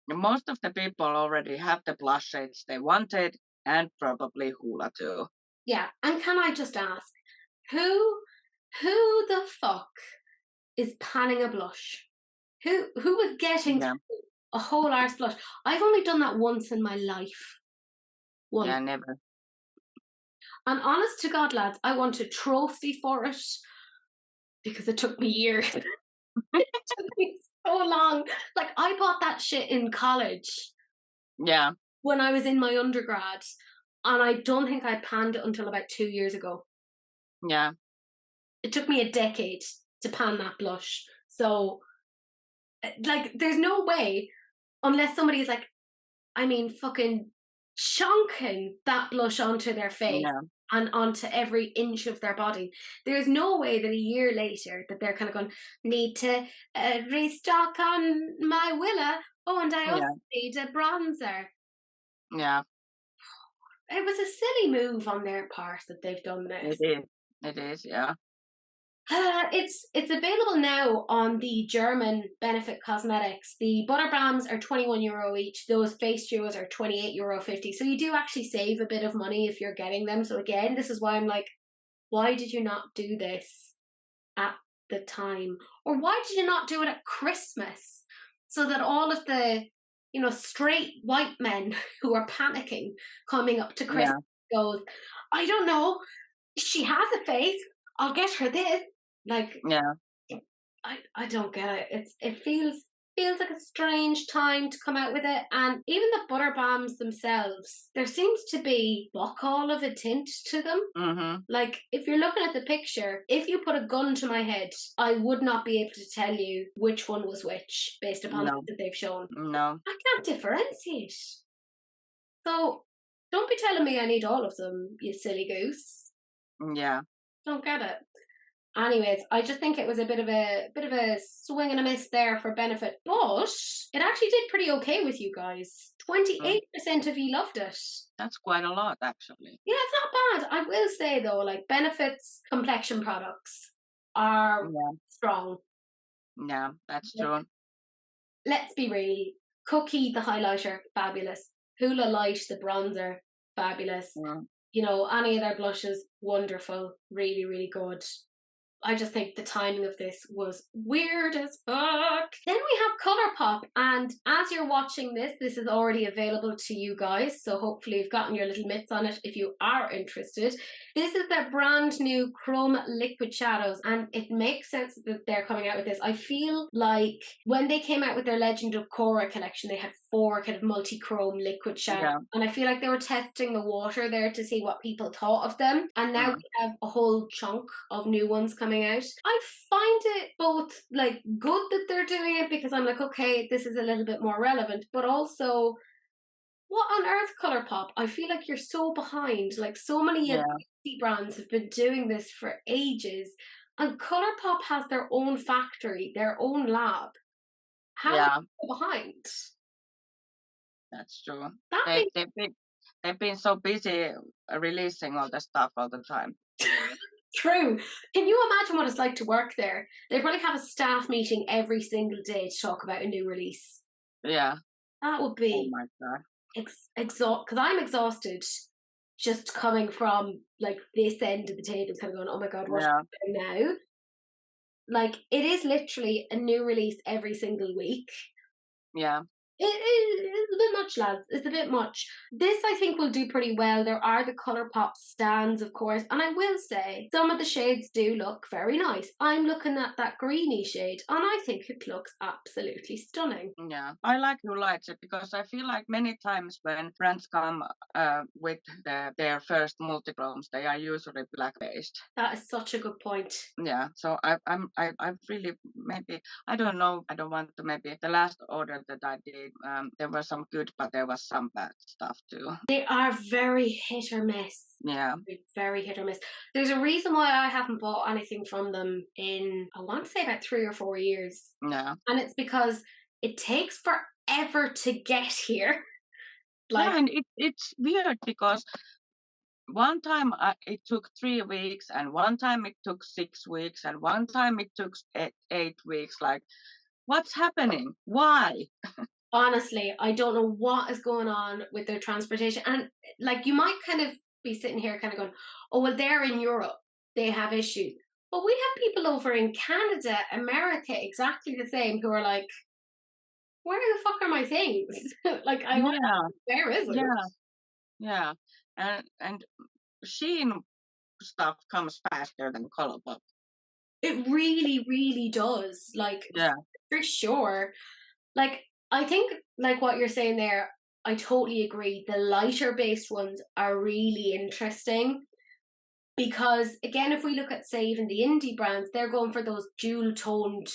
most of the people already have the blush shades they wanted and probably Hoola too. Yeah, and can I just ask, who the fuck is panning a blush? Who was getting a whole arse blush? I've only done that once in my life. Once. Yeah, never. And honest to God, lads, I want a trophy for it because it took me years. It took me so long. Like, I bought that shit in college. Yeah. When I was in my undergrad. And I don't think I panned it until about 2 years ago. Yeah. It took me a decade to pan that blush. So, like, there's no way, unless somebody's like, I mean, fucking chunking that blush onto their face and onto every inch of their body. There's no way that a year later that they're kind of going, need to restock on my Willa. Oh, and I also need a bronzer. Yeah. It was a silly move on their part that they've done this. It is, yeah. It's available now on the German Benefit Cosmetics. The butter balms are €21 each. Those face duos are €28.50. So you do actually save a bit of money if you're getting them. So again, this is why I'm like, why did you not do this at the time? Or why did you not do it at Christmas? So that all of the straight white men who are panicking coming up to Chris Yeah. goes, I don't know, she has a face, I'll get her this. Like, Yeah. I don't get it. It feels like a strange time to come out with it. And even the butter bombs themselves, there seems to be fuck all of a tint to them. Mm-hmm. Like, if you're looking at the picture, if you put a gun to my head, I would not be able to tell you which one was which based upon No. that they've shown. No. I can't differentiate. So don't be telling me I need all of them, you silly goose. Yeah. Don't get it. Anyways, I just think it was a bit of a swing and a miss there for Benefit, but it actually did pretty okay with you guys. 28% of you loved it. That's quite a lot, actually. Yeah, it's not bad. I will say though, like Benefit's complexion products are Yeah. strong. Yeah, that's Like, true. let's be real. Cookie the highlighter, fabulous. Hula Light the bronzer, fabulous. Mm. Any of their blushes, wonderful, really, really good. I just think the timing of this was weird as fuck. Then we have Colourpop, and as you're watching this, this is already available to you guys, so hopefully you've gotten your little mitts on it if you are interested. This is their brand new Chroma liquid shadows, and it makes sense that they're coming out with this. I feel like when they came out with their Legend of Korra collection, they had 4 kind of multi-chrome liquid shadows, Yeah. and I feel like they were testing the water there to see what people thought of them, and now we have a whole chunk of new ones coming out. I find it both like good that they're doing it because I'm like, okay, this is a little bit more relevant, but also, what on earth, Colourpop? I feel like you're so behind. Like, so many Yeah. beauty brands have been doing this for ages, and Colourpop has their own factory, their own lab. How are you so behind? That's true. That They, being they've been so busy releasing all the stuff all the time. true. Can you imagine what it's like to work there? They probably have a staff meeting every single day to talk about a new release. Yeah. That would Oh be my God. exhaust because I'm exhausted just coming from like this end of the table, kind of going, oh my god, what Yeah. am I doing now? Like, it is literally a new release every single week. Yeah. It's a bit much, lads. It's a bit much. This, I think, will do pretty well. There are the Colourpop stands, of course, and I will say some of the shades do look very nice. I'm looking at that greeny shade, and I think it looks absolutely stunning. Yeah. I like who likes it because I feel like many times when brands come with their first multichromes, they are usually black based. That is such a good point. Yeah. So I really maybe I don't know. I don't want to maybe the last order that I did. There was some good, but there was some bad stuff too. They are very hit or miss. Yeah. Very hit or miss. There's a reason why I haven't bought anything from them in, I want to say, about 3 or 4 years. Yeah. And it's because it takes forever to get here. Like, Yeah, and it's weird because one time it took 3 weeks, and one time it took 6 weeks, and one time it took 8 weeks. Like, what's happening? Why? honestly, I don't know what is going on with their transportation. And like, you might kind of be sitting here kind of going, oh, well, they're in Europe, they have issues. But we have people over in Canada, America, exactly the same, who are like, where the fuck are my things? Like, I want, Yeah, where is it? yeah, yeah. And SHEIN stuff comes faster than Colourpop. It really, really does. Like, Yeah, for sure. Like, I think, like what you're saying there, I totally agree. The lighter based ones are really interesting because, again, if we look at, say, even the indie brands, they're going for those dual toned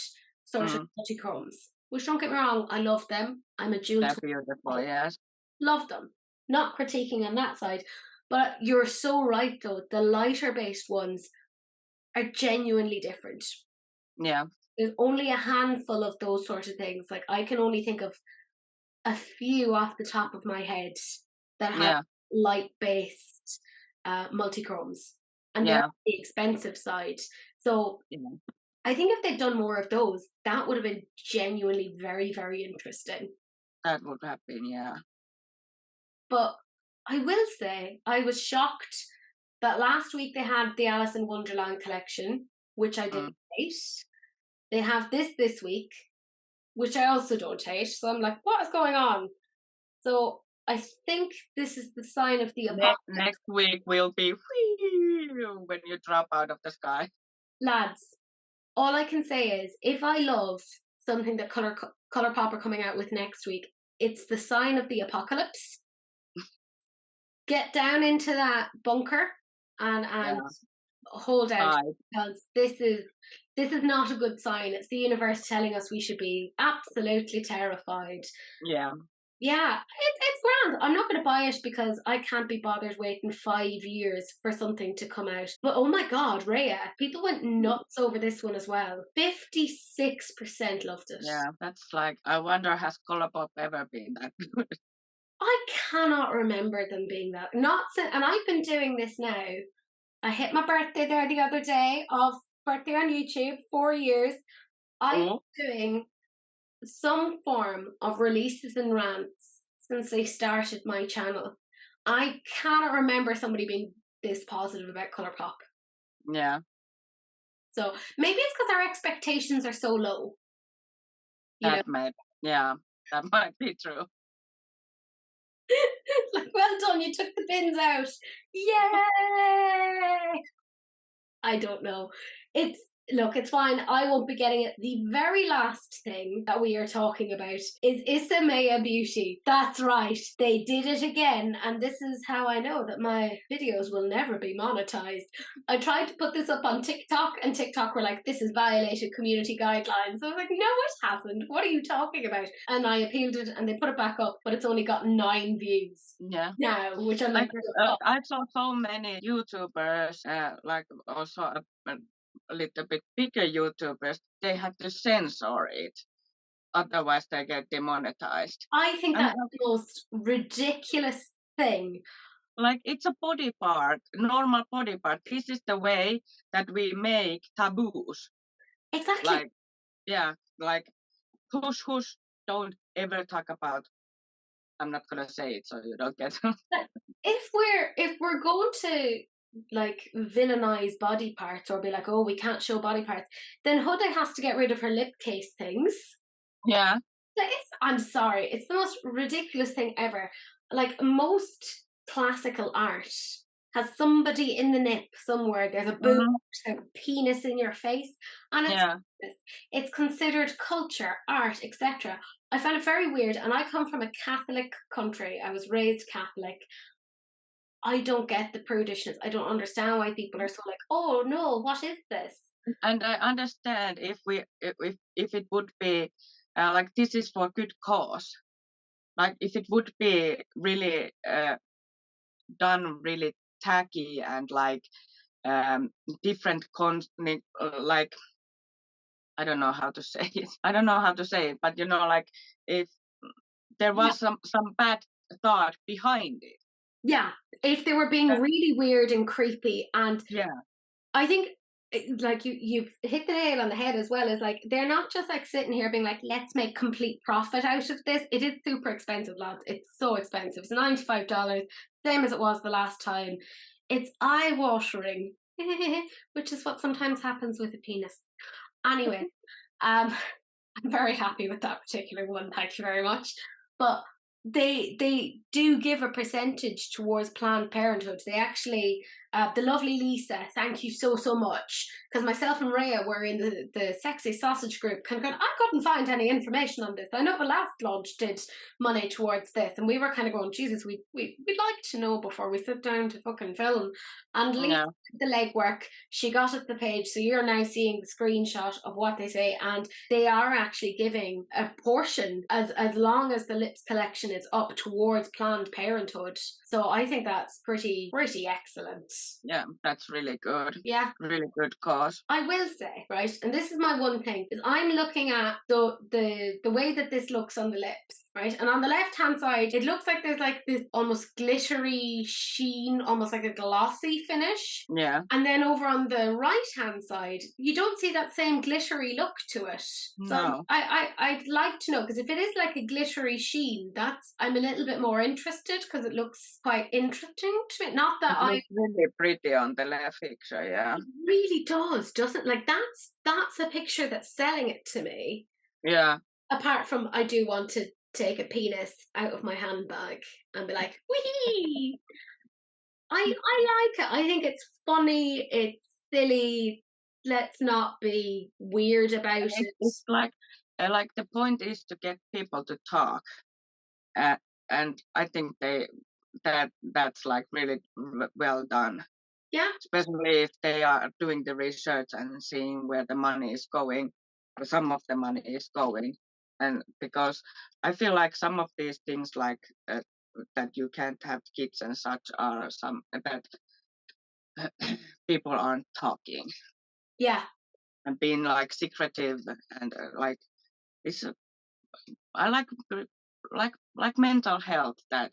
sort of multichromes. Which, don't get me wrong, I love them. I'm a dual they're tone. beautiful. Yes. Love them. Not critiquing on that side. But you're so right, though. The lighter based ones are genuinely different. Yeah, There's only a handful of those sort of things. Like, I can only think of a few off the top of my head that have yeah, light based multichromes, and they're yeah, on the expensive side. So yeah. I think if they'd done more of those, that would have been genuinely very, very interesting. That would have been, yeah. But I will say, I was shocked that last week they had the Alice in Wonderland collection, which I didn't hate. They have this week, which I also don't hate. So I'm like, what is going on? So I think this is the sign of the apocalypse. Next week will be when you drop out of the sky. Lads, all I can say is, if I love something that Colourpop are coming out with next week, it's the sign of the apocalypse. Get down into that bunker and hold out, because this is not a good sign. It's the universe telling us we should be absolutely terrified. Yeah, it's grand. I'm not going to buy it because I can't be bothered waiting 5 years for something to come out. But oh my god, Rhea, people went nuts over this one as well. 56% loved it. Yeah, that's like, I wonder, has Colourpop ever been that good? I cannot remember them being that. And I've been doing this now. I hit my birthday there the other day, of birthday on YouTube, 4 years. I'm doing some form of releases and rants since they started my channel. I cannot remember somebody being this positive about Colourpop. Yeah. So maybe it's because our expectations are so low. That might be true. Like, well done, you took the bins out. Yay! I don't know. It's fine. I won't be getting it. The very last thing that we are talking about is Isamaya Beauty. That's right. They did it again. And this is how I know that my videos will never be monetized. I tried to put this up on TikTok, and TikTok were like, this is violated community guidelines. I was like, no, it hasn't. What are you talking about? And I appealed it and they put it back up, but it's only got 9 views. Yeah. Now, which I'm like, I saw so many YouTubers, like also a little bit bigger YouTubers, they have to censor it, otherwise they get demonetized. I think that's the most ridiculous thing. Like, it's a body part, normal body part. This is the way that we make taboos. Exactly. Like hush, don't ever talk about. I'm not gonna say it so you don't get. If we're going to like villainize body parts or be like, oh, we can't show body parts, then Huda has to get rid of her lip case things. Yeah. I'm sorry, it's the most ridiculous thing ever. Like, most classical art has somebody in the nip somewhere. There's a boob, a penis in your face, and it's considered culture, art, etc. I find it very weird, and I come from a Catholic country. I was raised Catholic. I don't get the prudishness. I don't understand why people are so like, oh no, what is this? And I understand if it would be like, this is for good cause. Like, if it would be really done really tacky and like different like, I don't know how to say it. But you know, like, if there was some bad thought behind it. Yeah, if they were being really weird and creepy, and I think like you've hit the nail on the head as well. Is like, they're not just like sitting here being like, let's make complete profit out of this. It is super expensive, lads. It's so expensive. It's $95, same as it was the last time. It's eye-watering, which is what sometimes happens with a penis. Anyway, I'm very happy with that particular one. Thank you very much. But they do give a percentage towards Planned Parenthood. They actually, the lovely Lisa, thank you so much, because myself and Rhea were in the sexy sausage group kind of going, I couldn't find any information on this. I know the last launch did money towards this, and we were kind of going, Jesus, we'd like to know before we sit down to fucking film. And Lisa did the legwork. She got us the page, so you're now seeing the screenshot of what they say, and they are actually giving a portion as long as the lips collection is up towards Planned Parenthood. So I think that's pretty excellent. Yeah, that's really good. Yeah. Really good cause. I will say, right, and this is my one thing, is I'm looking at the way that this looks on the lips, right? And on the left-hand side, it looks like there's like this almost glittery sheen, almost like a glossy finish. Yeah. And then over on the right-hand side, you don't see that same glittery look to it. So no. I'd like to know, because if it is like a glittery sheen, I'm a little bit more interested, because it looks quite interesting to me. Not that it looks really pretty on the left picture, yeah. It really does, doesn't it? Like, that's a picture that's selling it to me. Yeah. Apart from, I do want to take a penis out of my handbag and be like, wee. I like it. I think it's funny. It's silly. Let's not be weird about it. It's like the point is to get people to talk, uh, and I think that's like really well done. Yeah. Especially if they are doing the research and seeing where the money is going, or some of the money is going, and because I feel like some of these things like that you can't have kids and such are some that people aren't talking Yeah. and being like secretive and like it's I like mental health that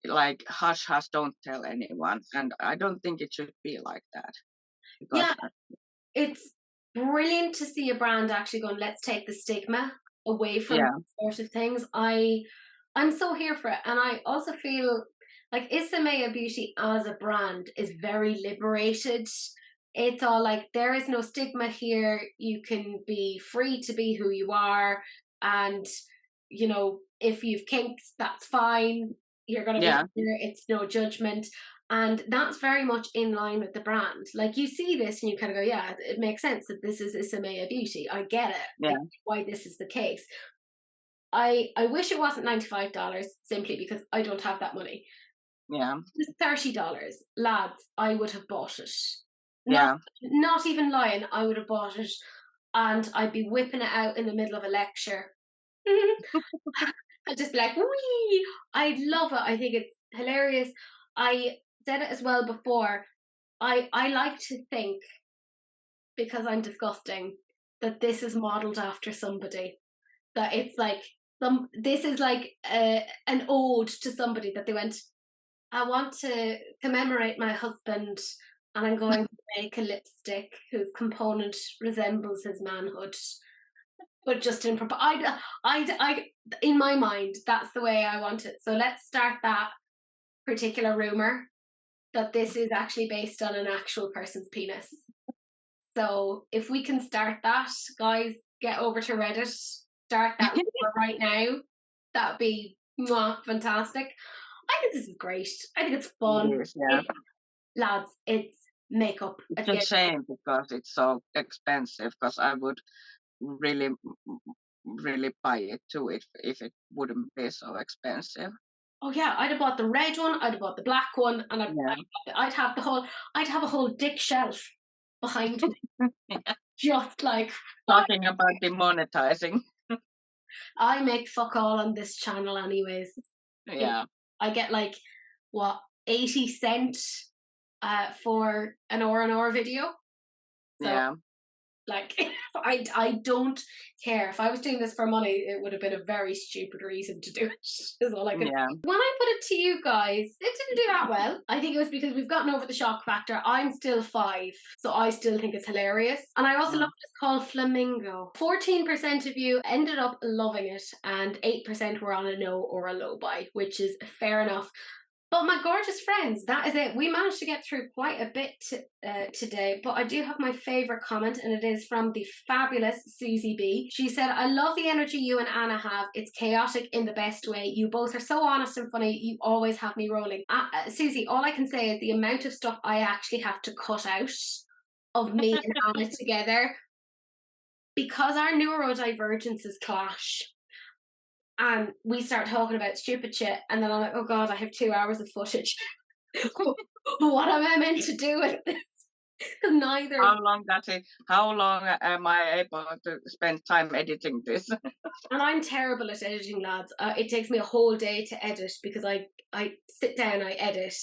like hush hush, don't tell anyone, and I don't think it should be like that because Yeah. It's brilliant to see a brand actually going, let's take the stigma away from yeah these sort of things. I'm so here for it. And I also feel like Isamaya Beauty as a brand is very liberated. It's all like, there is no stigma here. You can be free to be who you are. And, you know, if you've kinks, that's fine. You're going to be yeah here. It's no judgment. And that's very much in line with the brand. Like, you see this and you kind of go, yeah, it makes sense that this is Isamaya Beauty. I get it. I yeah get why this is the case. I wish it wasn't $95 simply because I don't have that money. yeah It was $30. Lads, I would have bought it. yeah Not even lying, I would have bought it and I'd be whipping it out in the middle of a lecture. I'd just be like, wee! I love it. I think it's hilarious. I said it as well before. I like to think, because I'm disgusting, that this is modelled after somebody. That it's like this is like an ode to somebody that they went, I want to commemorate my husband and I'm going to make a lipstick whose component resembles his manhood. But just in proper, in my mind, that's the way I want it. So let's start that particular rumor that this is actually based on an actual person's penis. So if we can start that, guys, get over to Reddit, start that rumor right now. That'd be fantastic. I think this is great. I think it's fun. it is, yeah. Lads, it's makeup. It's a shame because it's so expensive, because I would really buy it too if it wouldn't be so expensive. Oh yeah, I'd have bought the red one, I'd have bought the black one, and I'd have a whole dick shelf behind me. Just like talking about demonetizing. I make fuck all on this channel anyways. Yeah. I get like what 80 cents for an hour video. So, yeah. Like, I don't care. If I was doing this for money, it would have been a very stupid reason to do it. Is all I can. Yeah. When I put it to you guys, it didn't do that well. I think it was because we've gotten over the shock factor. I'm still 5, so I still think it's hilarious. And I also love it's called Flamingo. 14% of you ended up loving it, and 8% were on a no or a low buy, which is fair enough. But my gorgeous friends, that is it. We managed to get through quite a bit today, but I do have my favourite comment, and it is from the fabulous Susie B. She said, I love the energy you and Anna have. It's chaotic in the best way. You both are so honest and funny. You always have me rolling. Susie, all I can say is the amount of stuff I actually have to cut out of me and Anna together, because our neurodivergences clash. And we start talking about stupid shit, and then I'm like, oh god, I have 2 hours of footage. What am I meant to do with this? Because neither. How long am I able to spend time editing this? And I'm terrible at editing, lads. It takes me a whole day to edit, because I sit down, I edit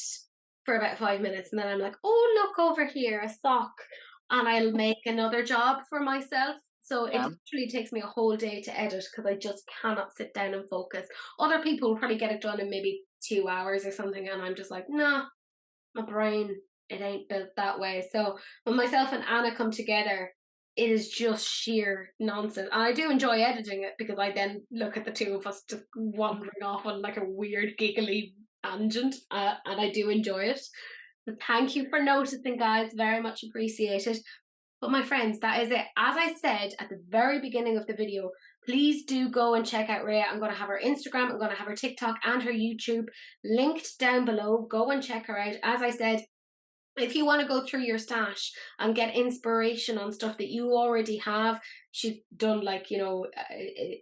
for about 5 minutes, and then I'm like, oh look over here, a sock, and I'll make another job for myself. So it literally takes me a whole day to edit, because I just cannot sit down and focus. Other people will probably get it done in maybe 2 hours or something, and I'm just like, nah, my brain, it ain't built that way. So when myself and Anna come together, it is just sheer nonsense. And I do enjoy editing it, because I then look at the two of us just wandering off on like a weird giggly tangent, and I do enjoy it. So thank you for noticing, guys. Very much appreciated. But my friends, that is it. As I said at the very beginning of the video, please do go and check out Rhea. I'm going to have her Instagram, I'm going to have her TikTok and her YouTube linked down below. Go and check her out. As I said, if you want to go through your stash and get inspiration on stuff that you already have, she's done like, you know,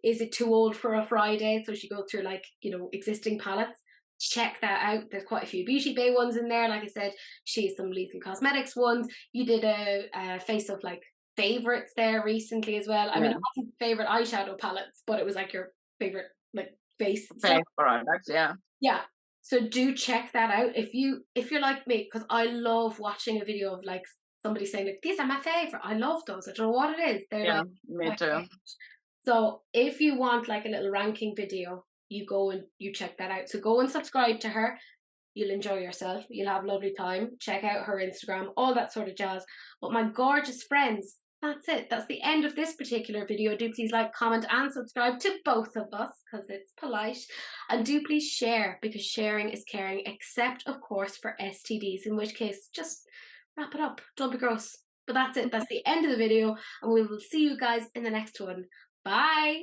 is it too old for a Friday? So she goes through like, you know, existing palettes. Check that out. There's quite a few Beauty Bay ones in there. Like I said, she's some Lethal Cosmetics ones. You did a face of like favorites there recently as well. I mean, it wasn't favorite eyeshadow palettes, but it was like your favorite like face stuff. Products, yeah. Yeah. So do check that out if you're like me, because I love watching a video of like somebody saying like, these are my favorite. I love those. I don't know what it is. They're like me too. favorite. So if you want like a little ranking video, you go and you check that out. So go and subscribe to her. You'll enjoy yourself. You'll have a lovely time. Check out her Instagram, all that sort of jazz. But my gorgeous friends, that's it. That's the end of this particular video. Do please like, comment and subscribe to both of us because it's polite. And do please share, because sharing is caring, except of course for STDs, in which case just wrap it up. Don't be gross. But that's it. That's the end of the video, and we will see you guys in the next one. Bye.